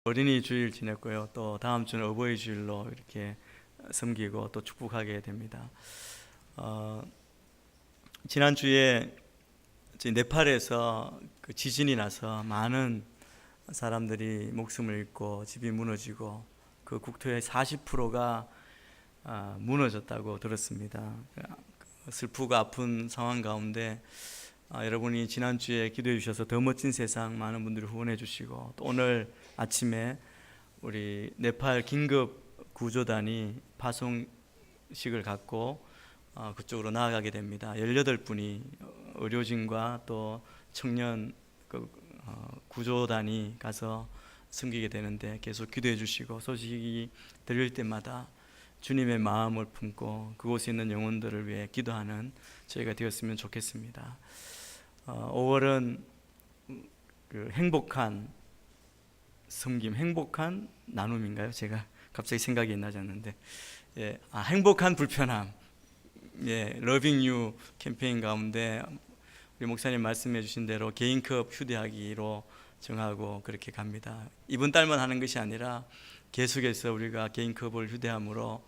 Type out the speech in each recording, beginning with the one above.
어린이 주일 지냈고요. 또 다음 주는 어버이 주일로 이렇게 섬기고 또 축복하게 됩니다. 지난주에 네팔에서 그 지진이 나서 많은 사람들이 목숨을 잃고 집이 무너지고 그 국토의 40%가 무너졌다고 들었습니다. 슬프고 아픈 상황 가운데 여러분이 지난주에 기도해 주셔서 더 멋진 세상 많은 분들이 후원해 주시고 또 오늘 아침에 우리 네팔 긴급 구조단이 파송식을 갖고 그쪽으로 나아가게 됩니다. 18분이 의료진과 또 청년 구조단이 가서 섬기게 되는데 계속 기도해 주시고 소식이 들릴 때마다 주님의 마음을 품고 그곳에 있는 영혼들을 위해 기도하는 저희가 되었으면 좋겠습니다. 5월은 그 행복한 섬김, 행복한 나눔인가요? 제가 갑자기 생각이 나지 않는데, 행복한 불편함, 러빙 유 캠페인 가운데 우리 목사님 말씀해 주신 대로 개인컵 휴대하기로 정하고 그렇게 갑니다. 이번 달만 하는 것이 아니라 계속해서 우리가 개인컵을 휴대함으로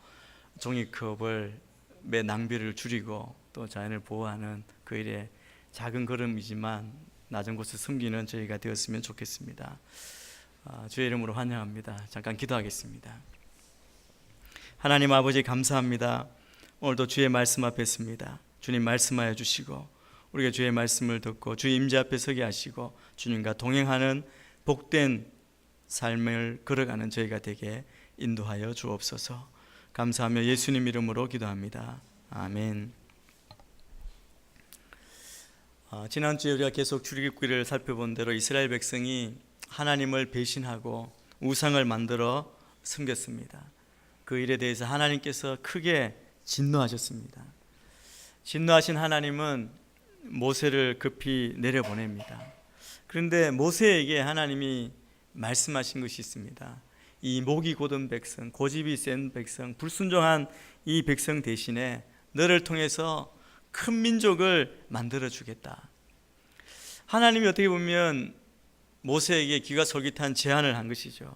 종이컵을 매 낭비를 줄이고 또 자연을 보호하는 그 일에 작은 걸음이지만 낮은 곳을 섬기는 저희가 되었으면 좋겠습니다. 주의 이름으로 환영합니다. 잠깐 기도하겠습니다. 하나님 아버지 감사합니다. 오늘도 주의 말씀 앞에 섭니다. 주님 말씀하여 주시고 우리가 주의 말씀을 듣고 주의 임재 앞에 서게 하시고 주님과 동행하는 복된 삶을 걸어가는 저희가 되게 인도하여 주옵소서. 감사하며 예수님 이름으로 기도합니다. 아멘. 지난주에 우리가 계속 출애굽기를 살펴본 대로 이스라엘 백성이 하나님을 배신하고 우상을 만들어 섬겼습니다. 그 일에 대해서 하나님께서 크게 진노하셨습니다. 진노하신 하나님은 모세를 급히 내려보냅니다. 그런데 모세에게 하나님이 말씀하신 것이 있습니다. 이 목이 곧은 백성, 고집이 센 백성, 불순종한 이 백성 대신에 너를 통해서 큰 민족을 만들어 주겠다. 하나님이 어떻게 보면 모세에게 귀가 솔깃한 제안을 한 것이죠.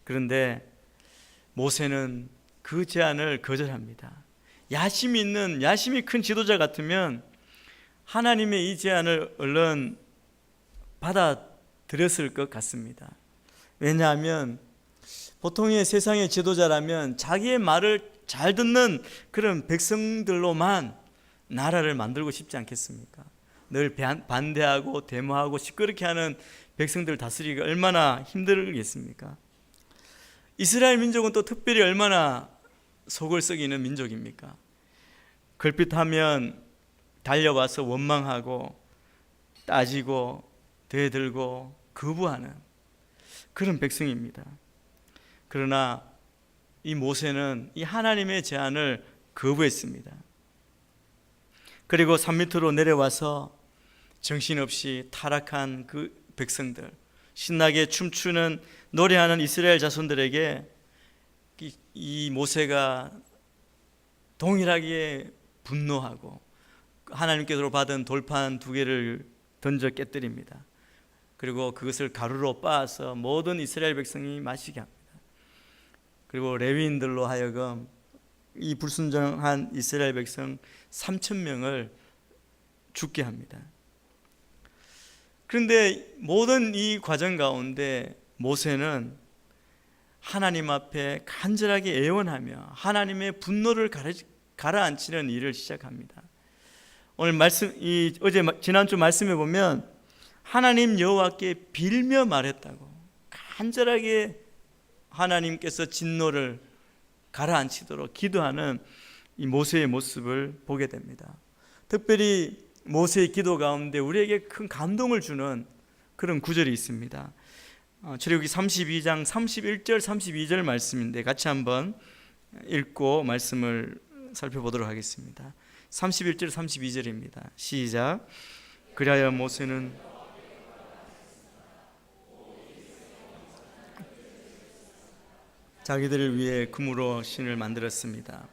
그런데 모세는 그 제안을 거절합니다. 야심이 큰 지도자 같으면 하나님의 이 제안을 얼른 받아들였을 것 같습니다. 왜냐하면 보통의 세상의 지도자라면 자기의 말을 잘 듣는 그런 백성들로만 나라를 만들고 싶지 않겠습니까? 늘 반대하고 데모하고 시끄럽게 하는 백성들 다스리기가 얼마나 힘들겠습니까? 이스라엘 민족은 또 특별히 얼마나 속을 썩이는 민족입니까? 걸핏하면 달려와서 원망하고 따지고 대들고 거부하는 그런 백성입니다. 그러나 이 모세는 이 하나님의 제안을 거부했습니다. 그리고 산 밑으로 내려와서 정신없이 타락한 그 백성들, 신나게 춤추는 노래하는 이스라엘 자손들에게 이 모세가 동일하게 분노하고 하나님께서 받은 돌판 2개를 던져 깨뜨립니다. 그리고 그것을 가루로 빻아서 모든 이스라엘 백성이 마시게 합니다. 그리고 레위인들로 하여금 이 불순종한 이스라엘 백성 3,000명을 죽게 합니다. 그런데 모든 이 과정 가운데 모세는 하나님 앞에 간절하게 애원하며 하나님의 분노를 가라앉히는 일을 시작합니다. 오늘 지난주 말씀에 보면 하나님 여호와께 빌며 말했다고 간절하게 하나님께서 진노를 가라앉히도록 기도하는 이 모세의 모습을 보게 됩니다. 특별히 모세의 기도 가운데 우리에게 큰 감동을 주는 그런 구절이 있습니다. 출애굽기 32장 31절 32절 말씀인데 같이 한번 읽고 말씀을 살펴보도록 하겠습니다. 31절 32절입니다. 시작. 그리하여 모세는 자기들을 위해 금으로 신을 만들었습니다.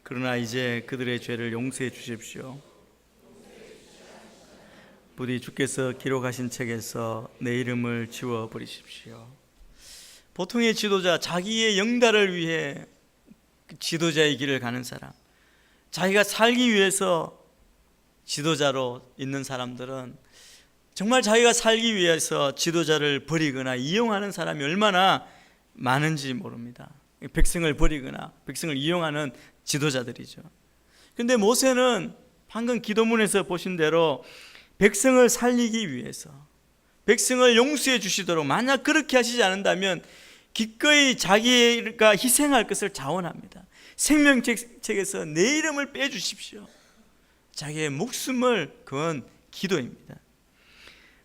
그러나 이제 그들의 죄를 용서해 주십시오. 부디 주께서 기록하신 책에서 내 이름을 지워버리십시오. 보통의 지도자, 자기의 영달을 위해 지도자의 길을 가는 사람, 자기가 살기 위해서 지도자로 있는 사람들은 정말 자기가 살기 위해서 지도자를 버리거나 이용하는 사람이 얼마나 많은지 모릅니다. 백성을 버리거나 백성을 이용하는 지도자들이죠. 그런데 모세는 방금 기도문에서 보신 대로 백성을 살리기 위해서, 백성을 용서해 주시도록, 만약 그렇게 하시지 않는다면 기꺼이 자기가 희생할 것을 자원합니다. 생명책에서 내 이름을 빼주십시오. 자기의 목숨을 건 기도입니다.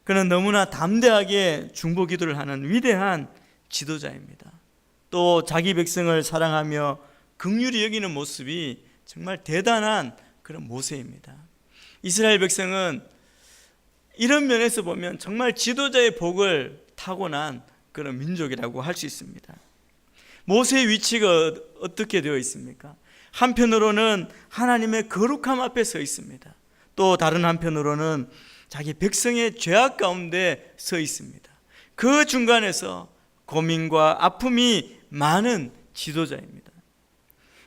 그는 너무나 담대하게 중보기도를 하는 위대한 지도자입니다. 또 자기 백성을 사랑하며 긍휼히 여기는 모습이 정말 대단한 그런 모세입니다. 이스라엘 백성은 이런 면에서 보면 정말 지도자의 복을 타고난 그런 민족이라고 할 수 있습니다. 모세의 위치가 어떻게 되어 있습니까? 한편으로는 하나님의 거룩함 앞에 서 있습니다. 또 다른 한편으로는 자기 백성의 죄악 가운데 서 있습니다. 그 중간에서 고민과 아픔이 많은 지도자입니다.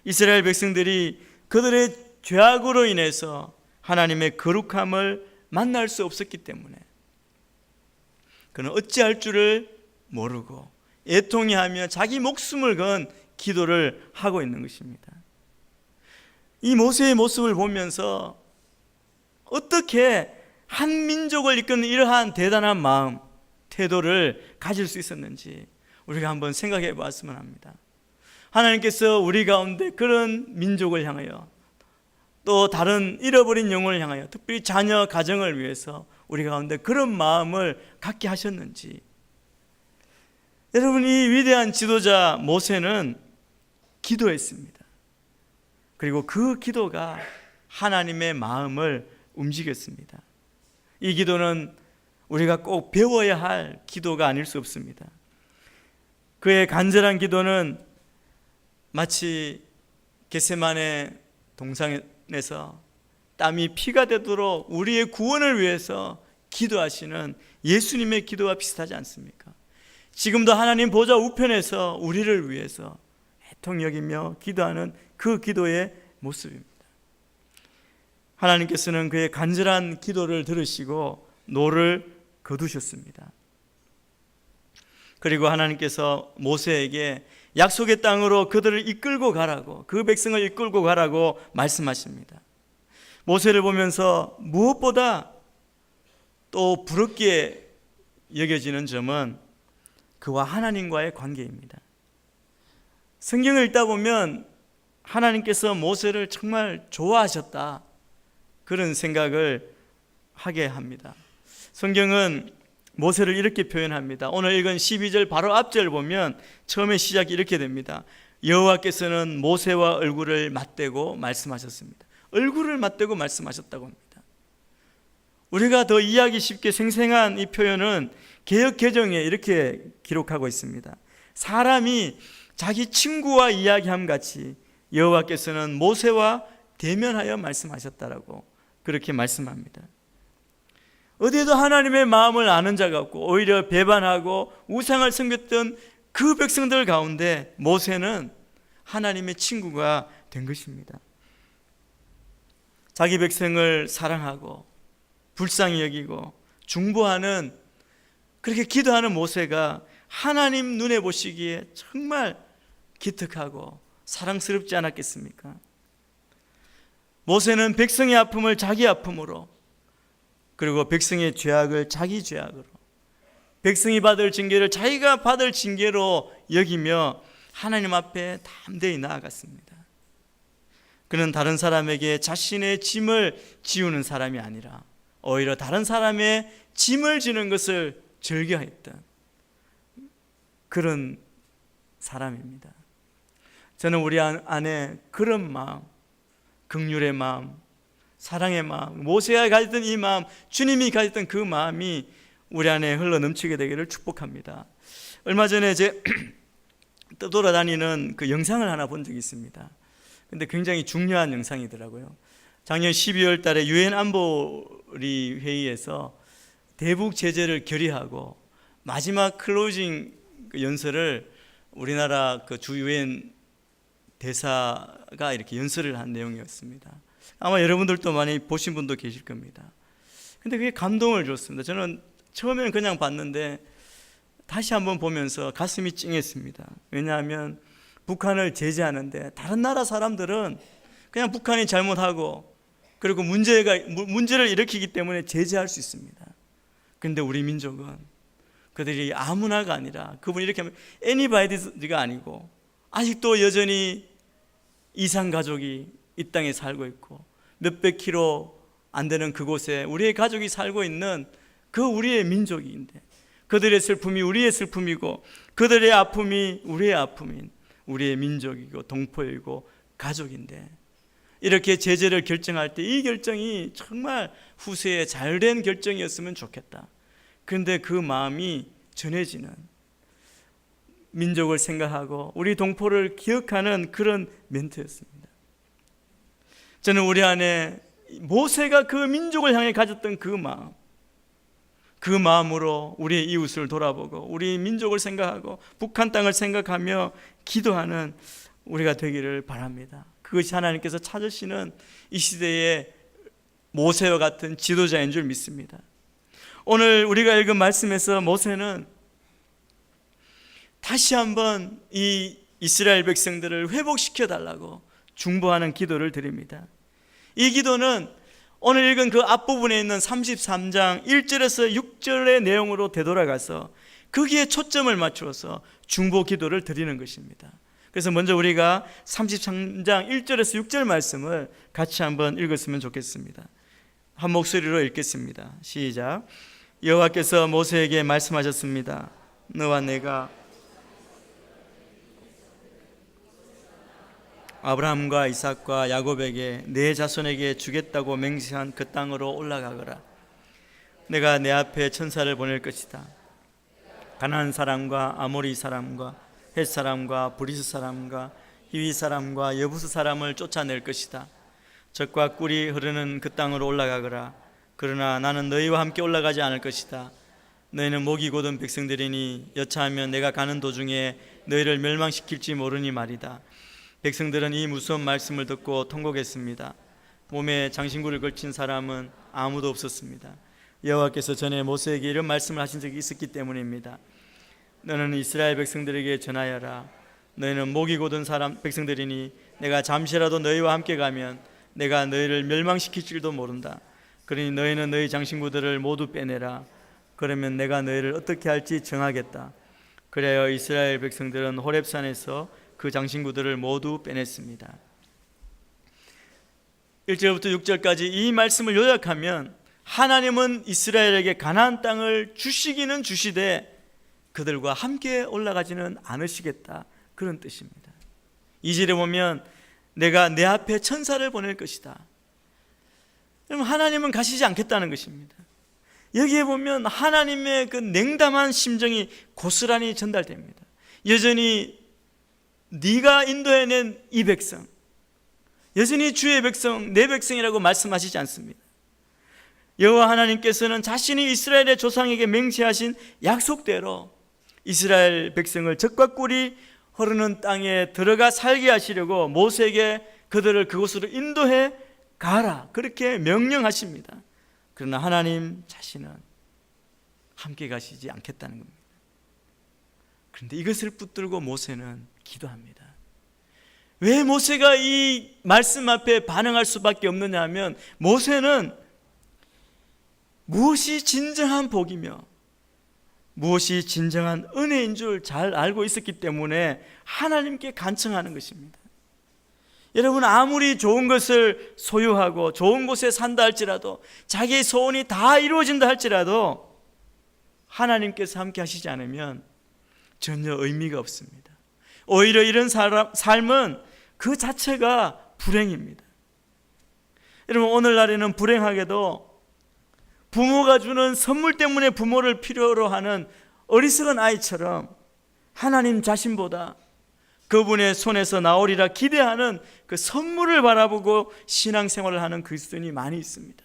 이스라엘 백성들이 그들의 죄악으로 인해서 하나님의 거룩함을 만날 수 없었기 때문에 그는 어찌할 줄을 모르고 애통해하며 자기 목숨을 건 기도를 하고 있는 것입니다. 이 모세의 모습을 보면서 어떻게 한 민족을 이끄는 이러한 대단한 마음, 태도를 가질 수 있었는지 우리가 한번 생각해 봤으면 합니다. 하나님께서 우리 가운데 그런 민족을 향하여, 또 다른 잃어버린 영혼을 향하여, 특별히 자녀 가정을 위해서 우리 가운데 그런 마음을 갖게 하셨는지. 여러분, 이 위대한 지도자 모세는 기도했습니다. 그리고 그 기도가 하나님의 마음을 움직였습니다. 이 기도는 우리가 꼭 배워야 할 기도가 아닐 수 없습니다. 그의 간절한 기도는 마치 겟세마네 동산에서 땀이 피가 되도록 우리의 구원을 위해서 기도하시는 예수님의 기도와 비슷하지 않습니까? 지금도 하나님 보좌 우편에서 우리를 위해서 애통 여기며 기도하는 그 기도의 모습입니다. 하나님께서는 그의 간절한 기도를 들으시고 노를 거두셨습니다. 그리고 하나님께서 모세에게 약속의 땅으로 그들을 이끌고 가라고, 그 백성을 이끌고 가라고 말씀하십니다. 모세를 보면서 무엇보다 또 부럽게 여겨지는 점은 그와 하나님과의 관계입니다. 성경을 읽다 보면 하나님께서 모세를 정말 좋아하셨다, 그런 생각을 하게 합니다. 성경은 모세를 이렇게 표현합니다. 오늘 읽은 12절 바로 앞절 보면 처음에 시작이 이렇게 됩니다. 여호와께서는 모세와 얼굴을 맞대고 말씀하셨습니다. 얼굴을 맞대고 말씀하셨다고 합니다. 우리가 더 이해하기 쉽게 생생한 이 표현은 개역 개정에 이렇게 기록하고 있습니다. 사람이 자기 친구와 이야기함 같이 여호와께서는 모세와 대면하여 말씀하셨다라고 그렇게 말씀합니다. 어디에도 하나님의 마음을 아는 자가 없고 오히려 배반하고 우상을 섬겼던 그 백성들 가운데 모세는 하나님의 친구가 된 것입니다. 자기 백성을 사랑하고 불쌍히 여기고 중보하는, 그렇게 기도하는 모세가 하나님 눈에 보시기에 정말 기특하고 사랑스럽지 않았겠습니까? 모세는 백성의 아픔을 자기 아픔으로, 그리고 백성의 죄악을 자기 죄악으로, 백성이 받을 징계를 자기가 받을 징계로 여기며 하나님 앞에 담대히 나아갔습니다. 그는 다른 사람에게 자신의 짐을 지우는 사람이 아니라 오히려 다른 사람의 짐을 지는 것을 즐겨했던 그런 사람입니다. 저는 우리 안에 그런 마음, 긍휼의 마음, 사랑의 마음, 모세가 가졌던 이 마음, 주님이 가졌던 그 마음이 우리 안에 흘러 넘치게 되기를 축복합니다. 얼마 전에 제 떠돌아다니는 그 영상을 하나 본 적이 있습니다. 근데 굉장히 중요한 영상이더라고요. 작년 12월 달에 유엔 안보리 회의에서 대북 제재를 결의하고 마지막 클로징 연설을 우리나라 그 주 유엔 대사가 이렇게 연설을 한 내용이었습니다. 아마 여러분들도 많이 보신 분도 계실 겁니다. 근데 그게 감동을 줬습니다. 저는 처음에는 그냥 봤는데 다시 한번 보면서 가슴이 찡했습니다. 왜냐하면 북한을 제재하는데 다른 나라 사람들은 그냥 북한이 잘못하고 그리고 문제를 일으키기 때문에 제재할 수 있습니다. 그런데 우리 민족은 그들이 아무나가 아니라, 그분이 이렇게 하면 anybody가 아니고 아직도 여전히 이산 가족이 이 땅에 살고 있고 몇백 킬로 안 되는 그곳에 우리의 가족이 살고 있는 그 우리의 민족인데, 그들의 슬픔이 우리의 슬픔이고 그들의 아픔이 우리의 아픔인 우리의 민족이고 동포이고 가족인데, 이렇게 제재를 결정할 때 이 결정이 정말 후세에 잘된 결정이었으면 좋겠다. 그런데 그 마음이 전해지는, 민족을 생각하고 우리 동포를 기억하는 그런 멘트였습니다. 저는 우리 안에 모세가 그 민족을 향해 가졌던 그 마음으로 우리의 이웃을 돌아보고 우리 민족을 생각하고 북한 땅을 생각하며 기도하는 우리가 되기를 바랍니다. 그것이 하나님께서 찾으시는 이 시대의 모세와 같은 지도자인 줄 믿습니다. 오늘 우리가 읽은 말씀에서 모세는 다시 한번 이 이스라엘 백성들을 회복시켜 달라고 중보하는 기도를 드립니다. 이 기도는 오늘 읽은 그 앞부분에 있는 33장 1절에서 6절의 내용으로 되돌아가서 거기에 초점을 맞추어서 중보 기도를 드리는 것입니다. 그래서 먼저 우리가 33장 1절에서 6절 말씀을 같이 한번 읽었으면 좋겠습니다. 한 목소리로 읽겠습니다. 시작. 여호와께서 모세에게 말씀하셨습니다. 너와 내가 아브라함과 이삭과 야곱에게 내 자손에게 주겠다고 맹세한 그 땅으로 올라가거라. 내가 내 앞에 천사를 보낼 것이다. 가나안 사람과 아모리 사람과 헷 사람과 브리스 사람과 히위 사람과 여부스 사람을 쫓아낼 것이다. 젖과 꿀이 흐르는 그 땅으로 올라가거라. 그러나 나는 너희와 함께 올라가지 않을 것이다. 너희는 목이 곧은 백성들이니 여차하면 내가 가는 도중에 너희를 멸망시킬지 모르니 말이다. 백성들은 이 무서운 말씀을 듣고 통곡했습니다. 몸에 장신구를 걸친 사람은 아무도 없었습니다. 여호와께서 전에 모세에게 이런 말씀을 하신 적이 있었기 때문입니다. 너는 이스라엘 백성들에게 전하여라. 너희는 목이 곧은 백성들이니 내가 잠시라도 너희와 함께 가면 내가 너희를 멸망시킬 줄도 모른다. 그러니 너희는 너희 장신구들을 모두 빼내라. 그러면 내가 너희를 어떻게 할지 정하겠다. 그래야 이스라엘 백성들은 호렙산에서 그 장신구들을 모두 빼냈습니다. 1절부터 6절까지 이 말씀을 요약하면 하나님은 이스라엘에게 가나안 땅을 주시기는 주시되 그들과 함께 올라가지는 않으시겠다, 그런 뜻입니다. 2절에 보면 내가 내 앞에 천사를 보낼 것이다. 여러분, 하나님은 가시지 않겠다는 것입니다. 여기에 보면 하나님의 그 냉담한 심정이 고스란히 전달됩니다. 여전히 네가 인도해낸 이 백성, 여전히 주의 백성, 내 백성이라고 말씀하시지 않습니다. 여호와 하나님께서는 자신이 이스라엘의 조상에게 맹세하신 약속대로 이스라엘 백성을 젖과 꿀이 흐르는 땅에 들어가 살게 하시려고 모세에게 그들을 그곳으로 인도해 가라, 그렇게 명령하십니다. 그러나 하나님 자신은 함께 가시지 않겠다는 겁니다. 그런데 이것을 붙들고 모세는 기도합니다. 왜 모세가 이 말씀 앞에 반응할 수밖에 없느냐 하면, 모세는 무엇이 진정한 복이며 무엇이 진정한 은혜인 줄 잘 알고 있었기 때문에 하나님께 간청하는 것입니다. 여러분, 아무리 좋은 것을 소유하고 좋은 곳에 산다 할지라도, 자기의 소원이 다 이루어진다 할지라도 하나님께서 함께 하시지 않으면 전혀 의미가 없습니다. 오히려 이런 삶은 그 자체가 불행입니다. 여러분, 오늘날에는 불행하게도 부모가 주는 선물 때문에 부모를 필요로 하는 어리석은 아이처럼 하나님 자신보다 그분의 손에서 나오리라 기대하는 그 선물을 바라보고 신앙생활을 하는 그리스도인이 많이 있습니다.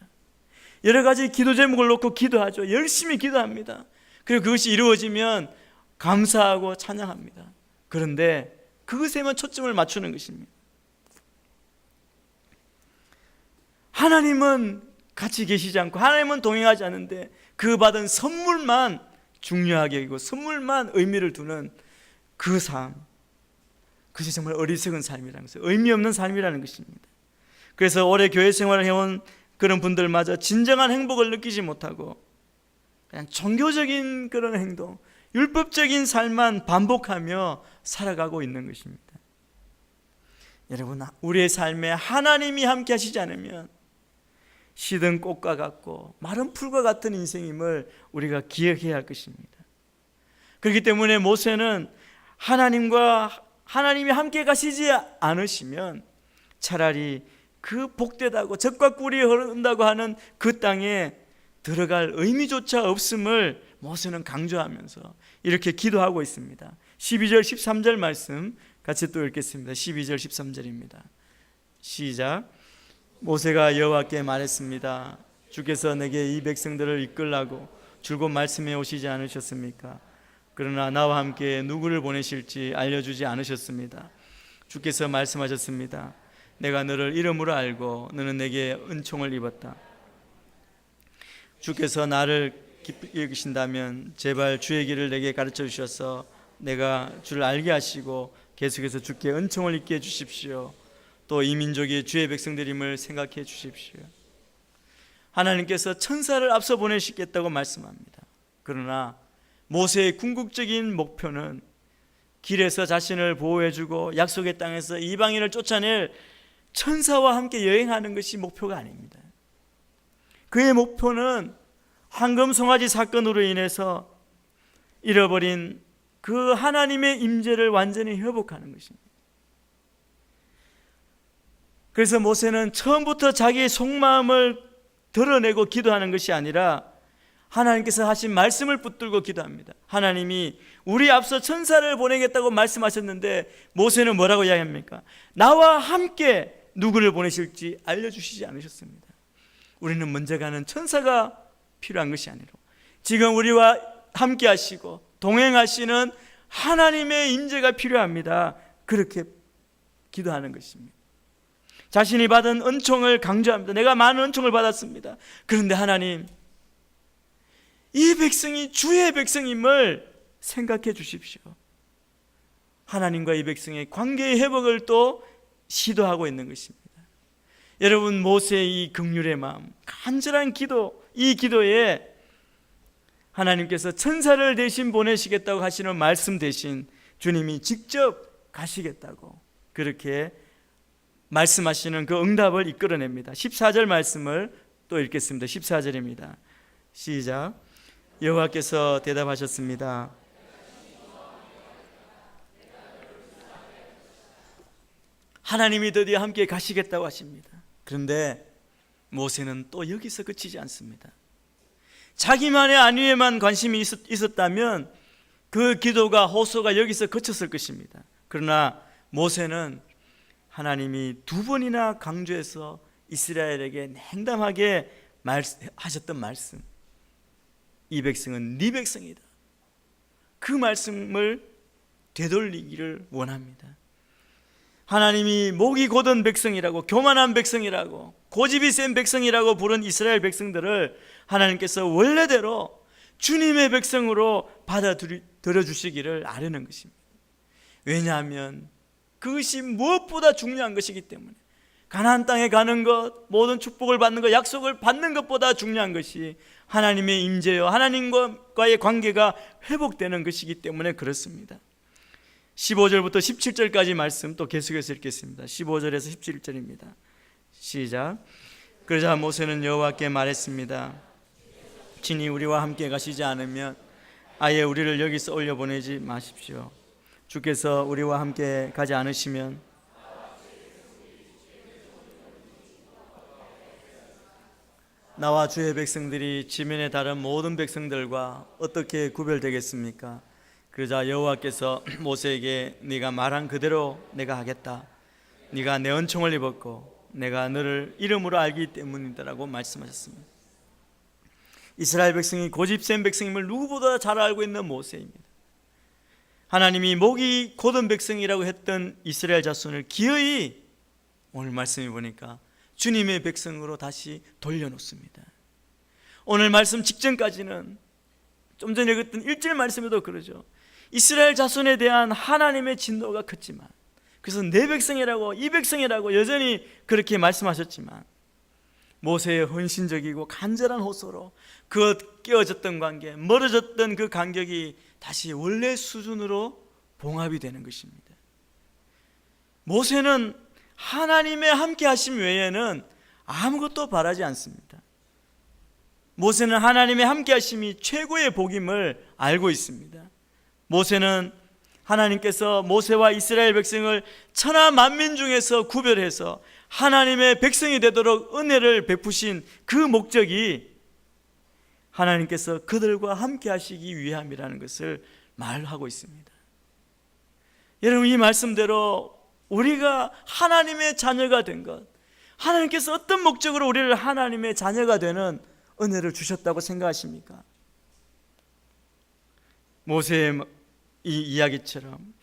여러 가지 기도 제목을 놓고 기도하죠. 열심히 기도합니다. 그리고 그것이 이루어지면 감사하고 찬양합니다. 그런데 그것에만 초점을 맞추는 것입니다. 하나님은 같이 계시지 않고 하나님은 동행하지 않는데 그 받은 선물만 중요하게 여기고 선물만 의미를 두는 그 삶, 그것이 정말 어리석은 삶이라는 것이죠. 의미 없는 삶이라는 것입니다. 그래서 오래 교회 생활을 해온 그런 분들마저 진정한 행복을 느끼지 못하고 그냥 종교적인 그런 행동, 율법적인 삶만 반복하며 살아가고 있는 것입니다. 여러분, 우리의 삶에 하나님이 함께 하시지 않으면 시든 꽃과 같고 마른 풀과 같은 인생임을 우리가 기억해야 할 것입니다. 그렇기 때문에 모세는 하나님이 함께 가시지 않으시면 차라리 그 복되다고 젖과 꿀이 흐른다고 하는 그 땅에 들어갈 의미조차 없음을 모세는 강조하면서 이렇게 기도하고 있습니다. 12절 13절 말씀 같이 또 읽겠습니다. 12절 13절입니다. 시작. 모세가 여호와께 말했습니다. 주께서 내게 이 백성들을 이끌라고 줄곧 말씀해 오시지 않으셨습니까? 그러나 나와 함께 누구를 보내실지 알려주지 않으셨습니다. 주께서 말씀하셨습니다. 내가 너를 이름으로 알고 너는 내게 은총을 입었다. 주께서 나를 깊이 여기신다면 제발 주의 길을 내게 가르쳐 주셔서 내가 주를 알게 하시고 계속해서 주께 은총을 입게 해주십시오. 또 이 민족이 주의 백성들임을 생각해 주십시오. 하나님께서 천사를 앞서 보내시겠다고 말씀합니다. 그러나 모세의 궁극적인 목표는 길에서 자신을 보호해주고 약속의 땅에서 이방인을 쫓아낼 천사와 함께 여행하는 것이 목표가 아닙니다. 그의 목표는 황금 송아지 사건으로 인해서 잃어버린 그 하나님의 임재를 완전히 회복하는 것입니다. 그래서 모세는 처음부터 자기의 속마음을 드러내고 기도하는 것이 아니라 하나님께서 하신 말씀을 붙들고 기도합니다. 하나님이 우리 앞서 천사를 보내겠다고 말씀하셨는데 모세는 뭐라고 이야기합니까? 나와 함께 누구를 보내실지 알려주시지 않으셨습니다. 우리는 먼저 가는 천사가 필요한 것이 아니라 지금 우리와 함께 하시고 동행하시는 하나님의 임재가 필요합니다. 그렇게 기도하는 것입니다. 자신이 받은 은총을 강조합니다. 내가 많은 은총을 받았습니다. 그런데 하나님, 이 백성이 주의 백성임을 생각해 주십시오. 하나님과 이 백성의 관계의 회복을 또 시도하고 있는 것입니다. 여러분, 모세의 이 긍휼의 마음, 간절한 기도, 이 기도에 하나님께서 천사를 대신 보내시겠다고 하시는 말씀 대신 주님이 직접 가시겠다고 그렇게 말씀하시는 그 응답을 이끌어냅니다. 14절 말씀을 또 읽겠습니다. 14절입니다. 시작. 여호와께서 대답하셨습니다. 하나님이 드디어 함께 가시겠다고 하십니다. 그런데 모세는 또 여기서 그치지 않습니다. 자기만의 안위에만 관심이 있었다면 그 기도가 호소가 여기서 그쳤을 것입니다. 그러나 모세는 하나님이 두 번이나 강조해서 이스라엘에게 냉담하게 하셨던 말씀, 이 백성은 네 백성이다, 그 말씀을 되돌리기를 원합니다. 하나님이 목이 곧은 백성이라고, 교만한 백성이라고, 고집이 센 백성이라고 부른 이스라엘 백성들을 하나님께서 원래대로 주님의 백성으로 받아들여 주시기를 아뢰는 것입니다. 왜냐하면 그것이 무엇보다 중요한 것이기 때문에, 가나안 땅에 가는 것, 모든 축복을 받는 것, 약속을 받는 것보다 중요한 것이 하나님의 임재요 하나님과의 관계가 회복되는 것이기 때문에 그렇습니다. 15절부터 17절까지 말씀 또 계속해서 읽겠습니다. 15절에서 17절입니다. 시작. 그러자 모세는 여호와께 말했습니다. 친히 우리와 함께 가시지 않으면 아예 우리를 여기서 올려보내지 마십시오. 주께서 우리와 함께 가지 않으시면 나와 주의 백성들이 지면에 다른 모든 백성들과 어떻게 구별되겠습니까? 그러자 여호와께서 모세에게 네가 말한 그대로 내가 하겠다. 네가 내 은총을 입었고 내가 너를 이름으로 알기 때문이다라고 말씀하셨습니다. 이스라엘 백성이 고집센 백성임을 누구보다 잘 알고 있는 모세입니다. 하나님이 목이 곧은 백성이라고 했던 이스라엘 자손을 기어이 오늘 말씀해 보니까 주님의 백성으로 다시 돌려놓습니다. 오늘 말씀 직전까지는 좀 전에 읽었던 1절 말씀에도 그러죠. 이스라엘 자손에 대한 하나님의 진노가 컸지만, 그래서 내 백성이라고, 이 백성이라고 여전히 그렇게 말씀하셨지만, 모세의 헌신적이고 간절한 호소로 그 깨어졌던 관계, 멀어졌던 그 간격이 다시 원래 수준으로 봉합이 되는 것입니다. 모세는 하나님의 함께 하심 외에는 아무것도 바라지 않습니다. 모세는 하나님의 함께 하심이 최고의 복임을 알고 있습니다. 모세는 하나님께서 모세와 이스라엘 백성을 천하 만민 중에서 구별해서 하나님의 백성이 되도록 은혜를 베푸신 그 목적이 하나님께서 그들과 함께 하시기 위함이라는 것을 말하고 있습니다. 여러분, 이 말씀대로 우리가 하나님의 자녀가 된 것, 하나님께서 어떤 목적으로 우리를 하나님의 자녀가 되는 은혜를 주셨다고 생각하십니까? 모세의 이 이야기처럼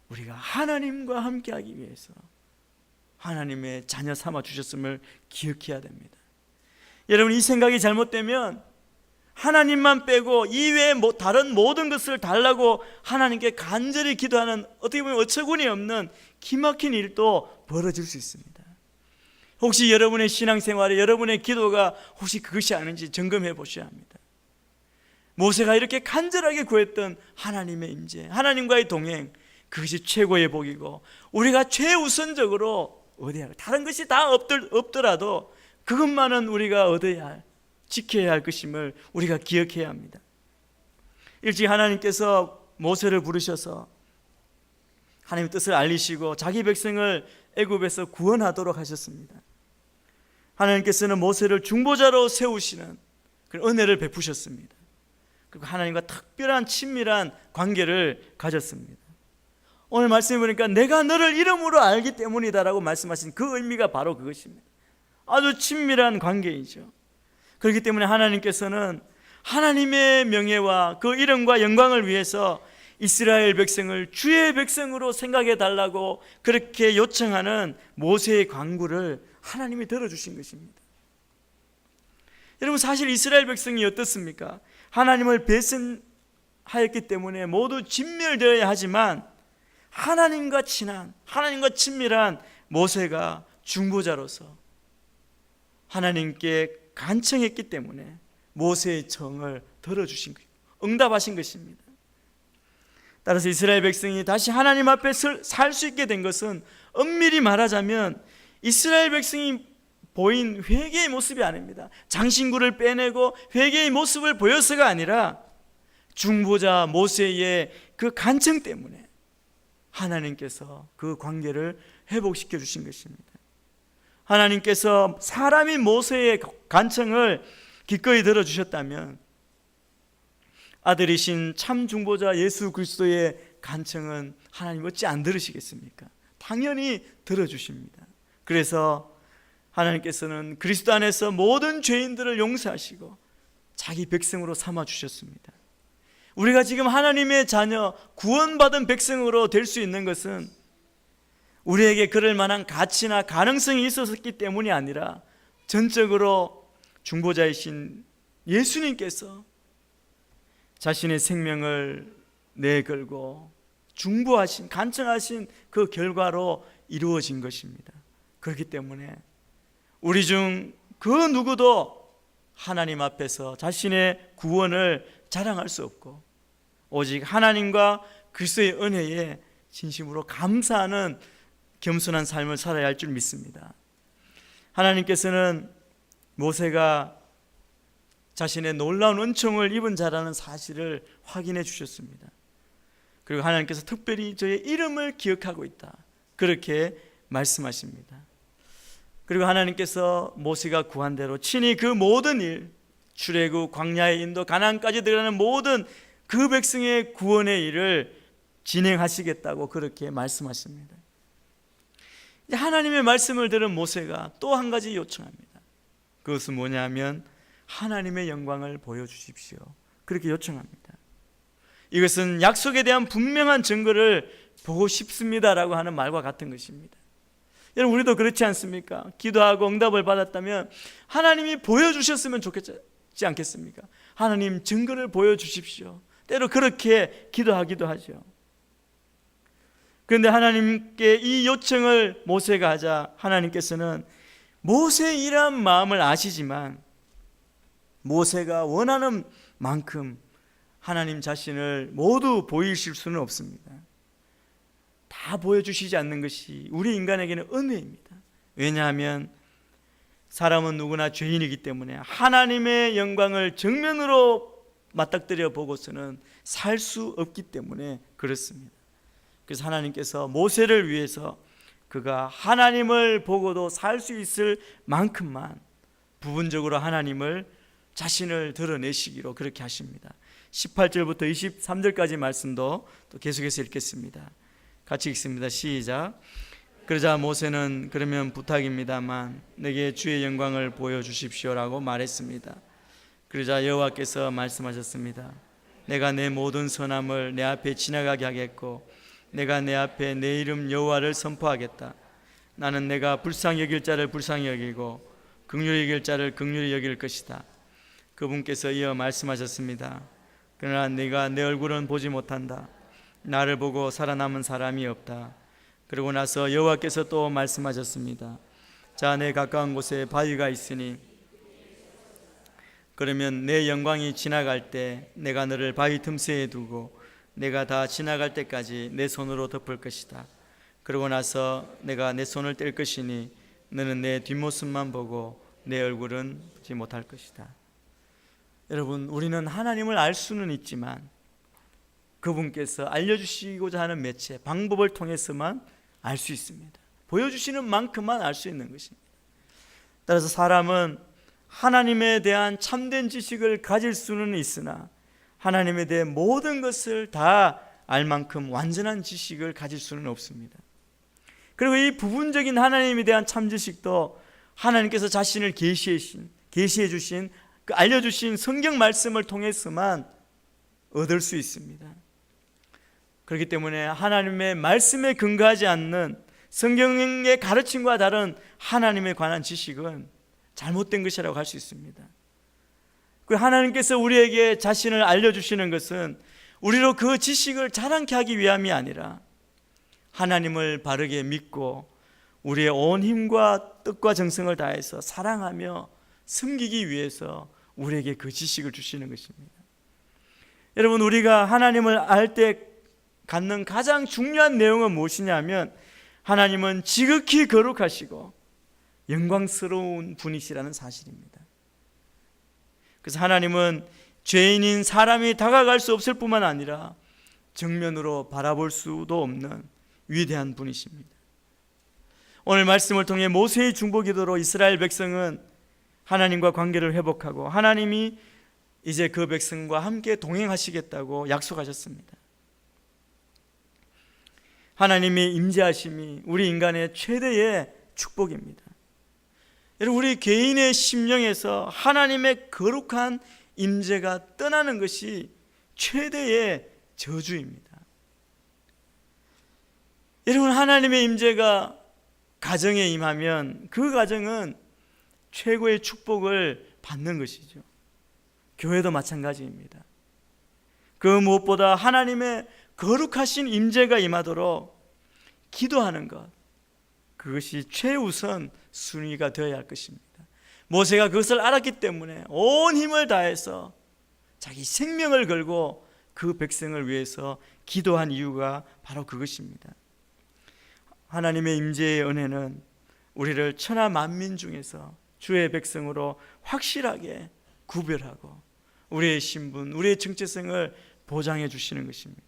우리가 하나님과 함께하기 위해서 하나님의 자녀 삼아 주셨음을 기억해야 됩니다. 여러분, 이 생각이 잘못되면 하나님만 빼고 이외에 다른 모든 것을 달라고 하나님께 간절히 기도하는, 어떻게 보면 어처구니 없는 기막힌 일도 벌어질 수 있습니다. 혹시 여러분의 신앙생활에 여러분의 기도가 혹시 그것이 아닌지 점검해 보셔야 합니다. 모세가 이렇게 간절하게 구했던 하나님의 임재, 하나님과의 동행, 그것이 최고의 복이고, 우리가 최우선적으로 얻어야 할, 다른 것이 다 없더라도 그것만은 우리가 얻어야 할, 지켜야 할 것임을 우리가 기억해야 합니다. 일찍 하나님께서 모세를 부르셔서 하나님의 뜻을 알리시고 자기 백성을 애굽에서 구원하도록 하셨습니다. 하나님께서는 모세를 중보자로 세우시는 그런 은혜를 베푸셨습니다. 그리고 하나님과 특별한 친밀한 관계를 가졌습니다. 오늘 말씀해 보니까 내가 너를 이름으로 알기 때문이다라고 말씀하신 그 의미가 바로 그것입니다. 아주 친밀한 관계이죠. 그렇기 때문에 하나님께서는 하나님의 명예와 그 이름과 영광을 위해서 이스라엘 백성을 주의 백성으로 생각해 달라고 그렇게 요청하는 모세의 간구를 하나님이 들어주신 것입니다. 여러분, 사실 이스라엘 백성이 어떻습니까? 하나님을 배신하였기 때문에 모두 진멸되어야 하지만 하나님과 친한, 하나님과 친밀한 모세가 중보자로서 하나님께 간청했기 때문에 모세의 청을 들어주신 것, 응답하신 것입니다. 따라서 이스라엘 백성이 다시 하나님 앞에 살 수 있게 된 것은 엄밀히 말하자면 이스라엘 백성이 보인 회개의 모습이 아닙니다. 장신구를 빼내고 회개의 모습을 보여서가 아니라 중보자 모세의 그 간청 때문에 하나님께서 그 관계를 회복시켜 주신 것입니다. 하나님께서 사람이 모세의 간청을 기꺼이 들어주셨다면 아들이신 참 중보자 예수 그리스도의 간청은 하나님 어찌 안 들으시겠습니까? 당연히 들어주십니다. 그래서 하나님께서는 그리스도 안에서 모든 죄인들을 용서하시고 자기 백성으로 삼아 주셨습니다. 우리가 지금 하나님의 자녀, 구원받은 백성으로 될 수 있는 것은 우리에게 그럴 만한 가치나 가능성이 있었기 때문이 아니라 전적으로 중보자이신 예수님께서 자신의 생명을 내걸고 중보하신, 간청하신 그 결과로 이루어진 것입니다. 그렇기 때문에 우리 중 그 누구도 하나님 앞에서 자신의 구원을 자랑할 수 없고 오직 하나님과 그리스도의 은혜에 진심으로 감사하는 겸손한 삶을 살아야 할 줄 믿습니다. 하나님께서는 모세가 자신의 놀라운 은총을 입은 자라는 사실을 확인해 주셨습니다. 그리고 하나님께서 특별히 저의 이름을 기억하고 있다, 그렇게 말씀하십니다. 그리고 하나님께서 모세가 구한 대로 친히 그 모든 일, 출애굽, 광야의 인도, 가나안까지 들어가는 모든 그 백성의 구원의 일을 진행하시겠다고 그렇게 말씀하십니다. 하나님의 말씀을 들은 모세가 또 한 가지 요청합니다. 그것은 뭐냐면 하나님의 영광을 보여주십시오, 그렇게 요청합니다. 이것은 약속에 대한 분명한 증거를 보고 싶습니다라고 하는 말과 같은 것입니다. 여러분, 우리도 그렇지 않습니까? 기도하고 응답을 받았다면 하나님이 보여주셨으면 좋겠지 않겠습니까? 하나님, 증거를 보여주십시오. 때로 그렇게 기도하기도 하죠. 그런데 하나님께 이 요청을 모세가 하자 하나님께서는 모세의 이러한 마음을 아시지만 모세가 원하는 만큼 하나님 자신을 모두 보이실 수는 없습니다. 다 보여주시지 않는 것이 우리 인간에게는 은혜입니다. 왜냐하면 사람은 누구나 죄인이기 때문에 하나님의 영광을 정면으로 맞닥뜨려 보고서는 살 수 없기 때문에 그렇습니다. 그래서 하나님께서 모세를 위해서 그가 하나님을 보고도 살 수 있을 만큼만 부분적으로 하나님을 자신을 드러내시기로 그렇게 하십니다. 18절부터 23절까지 말씀도 또 계속해서 읽겠습니다. 같이 읽습니다. 시작. 그러자 모세는 그러면 부탁입니다만 내게 주의 영광을 보여주십시오라고 말했습니다. 그러자 여호와께서 말씀하셨습니다. 내가 내 모든 선함을 내 앞에 지나가게 하겠고 내가 내 앞에 내 이름 여호와를 선포하겠다. 나는 내가 불쌍히 여길 자를 불쌍히 여기고 긍휼히 여길 자를 긍휼히 여길 것이다. 그분께서 이어 말씀하셨습니다. 그러나 네가 내 얼굴은 보지 못한다. 나를 보고 살아남은 사람이 없다. 그러고 나서 여호와께서 또 말씀하셨습니다. 자, 내 가까운 곳에 바위가 있으니 그러면 내 영광이 지나갈 때 내가 너를 바위 틈새에 두고 내가 다 지나갈 때까지 내 손으로 덮을 것이다. 그러고 나서 내가 내 손을 뗄 것이니 너는 내 뒷모습만 보고 내 얼굴은 보지 못할 것이다. 여러분, 우리는 하나님을 알 수는 있지만 그분께서 알려주시고자 하는 매체, 방법을 통해서만 알 수 있습니다. 보여주시는 만큼만 알 수 있는 것입니다. 따라서 사람은 하나님에 대한 참된 지식을 가질 수는 있으나 하나님에 대해 모든 것을 다 알 만큼 완전한 지식을 가질 수는 없습니다. 그리고 이 부분적인 하나님에 대한 참지식도 하나님께서 자신을 계시해 주신 그 알려주신 성경 말씀을 통해서만 얻을 수 있습니다. 그렇기 때문에 하나님의 말씀에 근거하지 않는 성경의 가르침과 다른 하나님에 관한 지식은 잘못된 것이라고 할 수 있습니다. 그 하나님께서 우리에게 자신을 알려주시는 것은 우리로 그 지식을 자랑케 하기 위함이 아니라 하나님을 바르게 믿고 우리의 온 힘과 뜻과 정성을 다해서 사랑하며 섬기기 위해서 우리에게 그 지식을 주시는 것입니다. 여러분, 우리가 하나님을 알 때 갖는 가장 중요한 내용은 무엇이냐면 하나님은 지극히 거룩하시고 영광스러운 분이시라는 사실입니다. 그래서 하나님은 죄인인 사람이 다가갈 수 없을 뿐만 아니라 정면으로 바라볼 수도 없는 위대한 분이십니다. 오늘 말씀을 통해 모세의 중보기도로 이스라엘 백성은 하나님과 관계를 회복하고 하나님이 이제 그 백성과 함께 동행하시겠다고 약속하셨습니다. 하나님의 임재하심이 우리 인간의 최대의 축복입니다. 여러분, 우리 개인의 심령에서 하나님의 거룩한 임재가 떠나는 것이 최대의 저주입니다. 여러분, 하나님의 임재가 가정에 임하면 그 가정은 최고의 축복을 받는 것이죠. 교회도 마찬가지입니다. 그 무엇보다 하나님의 거룩하신 임재가 임하도록 기도하는 것, 그것이 최우선 순위가 되어야 할 것입니다. 모세가 그것을 알았기 때문에 온 힘을 다해서 자기 생명을 걸고 그 백성을 위해서 기도한 이유가 바로 그것입니다. 하나님의 임재의 은혜는 우리를 천하 만민 중에서 주의 백성으로 확실하게 구별하고 우리의 신분, 우리의 정체성을 보장해 주시는 것입니다.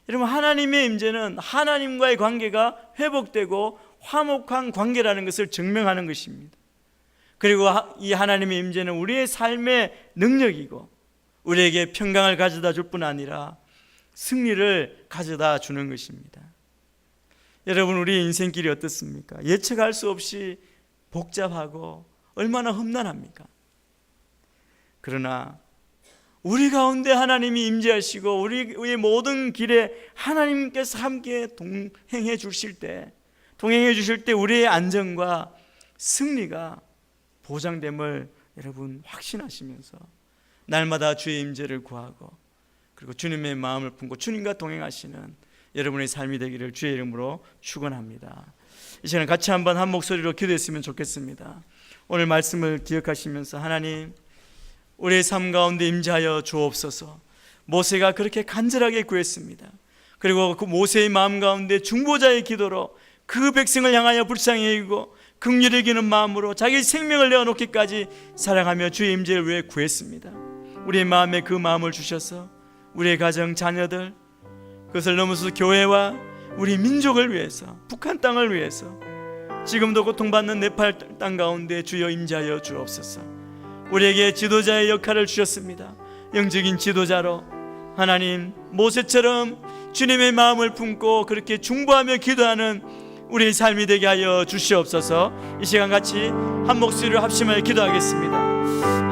여러분, 하나님의 임재는 하나님과의 관계가 회복되고 화목한 관계라는 것을 증명하는 것입니다. 그리고 이 하나님의 임재는 우리의 삶의 능력이고 우리에게 평강을 가져다 줄 뿐 아니라 승리를 가져다 주는 것입니다. 여러분, 우리 인생길이 어떻습니까? 예측할 수 없이 복잡하고 얼마나 험난합니까? 그러나 우리 가운데 하나님이 임재하시고 우리의 모든 길에 하나님께서 함께 동행해 주실 때 우리의 안전과 승리가 보장됨을 여러분 확신하시면서 날마다 주의 임재를 구하고 그리고 주님의 마음을 품고 주님과 동행하시는 여러분의 삶이 되기를 주의 이름으로 축원합니다. 이 시간에 같이 한번 한 목소리로 기도했으면 좋겠습니다. 오늘 말씀을 기억하시면서 하나님, 우리의 삶 가운데 임재하여 주옵소서. 모세가 그렇게 간절하게 구했습니다. 그리고 그 모세의 마음 가운데 중보자의 기도로 그 백성을 향하여 불쌍히 여기고 긍휼히 여기는 마음으로 자기 생명을 내어놓기까지 사랑하며 주의 임재를 위해 구했습니다. 우리의 마음에 그 마음을 주셔서 우리의 가정, 자녀들, 그것을 넘어서 교회와 우리 민족을 위해서, 북한 땅을 위해서 지금도 고통받는 네팔 땅 가운데 주여 임재하여 주옵소서. 우리에게 지도자의 역할을 주셨습니다. 영적인 지도자로 하나님, 모세처럼 주님의 마음을 품고 그렇게 중보하며 기도하는 우리의 삶이 되게 하여 주시옵소서. 이 시간 같이 한 목소리로 합심하여 기도하겠습니다.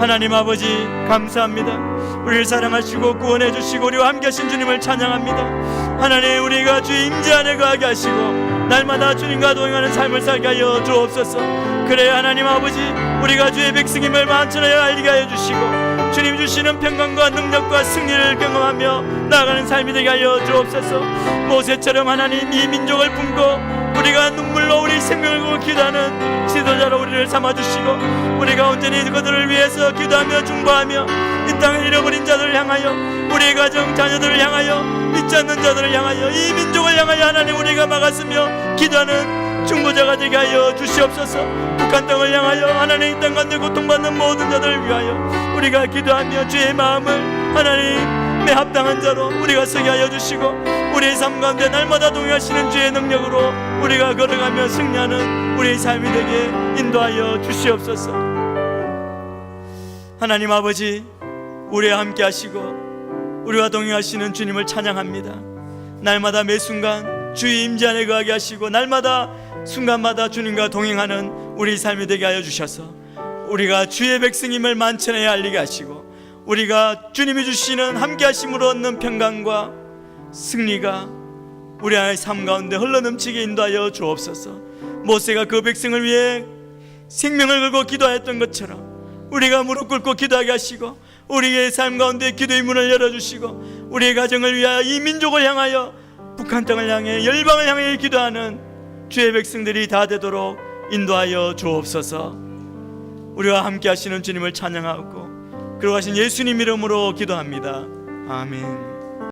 하나님 아버지, 감사합니다. 우리를 사랑하시고 구원해 주시고 우리와 함께 하신 주님을 찬양합니다. 하나님, 우리가 주의 임재 안에 거하게 하시고 날마다 주님과 동행하는 삶을 살게 하여 주옵소서. 그래 하나님 아버지, 우리가 주의 백성임을 만천하여 알게 하여 주시고 주님 주시는 평강과 능력과 승리를 경험하며 나아가는 삶이 되게 하여 주옵소서. 모세처럼 하나님, 이 민족을 품고 우리가 눈물로 우리 생명을 걸고 기도하는 지도자로 우리를 삼아주시고 우리가 온전히 그들을 위해서 기도하며 중보하며 이 땅을 잃어버린 자들을 향하여, 우리의 가정 자녀들을 향하여, 믿지 않는 자들을 향하여, 이 민족을 향하여 하나님 우리가 막았으며 기도하는 중보자가 되게 하여 주시옵소서. 북한 땅을 향하여 하나님, 이 땅 가운데 고통받는 모든 자들을 위하여 우리가 기도하며 주의 마음을 하나님의 합당한 자로 우리가 서게 하여 주시고 우리의 삶 가운데 날마다 동행하시는 주의 능력으로 우리가 걸어가며 승리하는 우리의 삶이 되게 인도하여 주시옵소서. 하나님 아버지, 우리와 함께 하시고 우리와 동행하시는 주님을 찬양합니다. 날마다 매 순간 주의 임재 안에 거하게 하시고 날마다 순간마다 주님과 동행하는 우리 삶이 되게 하여 주셔서 우리가 주의 백성임을 만천하에 알리게 하시고 우리가 주님이 주시는 함께 하심으로 얻는 평강과 승리가 우리 안의 삶 가운데 흘러넘치게 인도하여 주옵소서. 모세가 그 백성을 위해 생명을 걸고 기도하였던 것처럼 우리가 무릎 꿇고 기도하게 하시고 우리의 삶 가운데 기도의 문을 열어주시고 우리의 가정을 위하여, 이 민족을 향하여, 북한 땅을 향해, 열방을 향해 기도하는 주의 백성들이 다 되도록 인도하여 주옵소서. 우리와 함께 하시는 주님을 찬양하고 그러하신 예수님 이름으로 기도합니다. 아멘.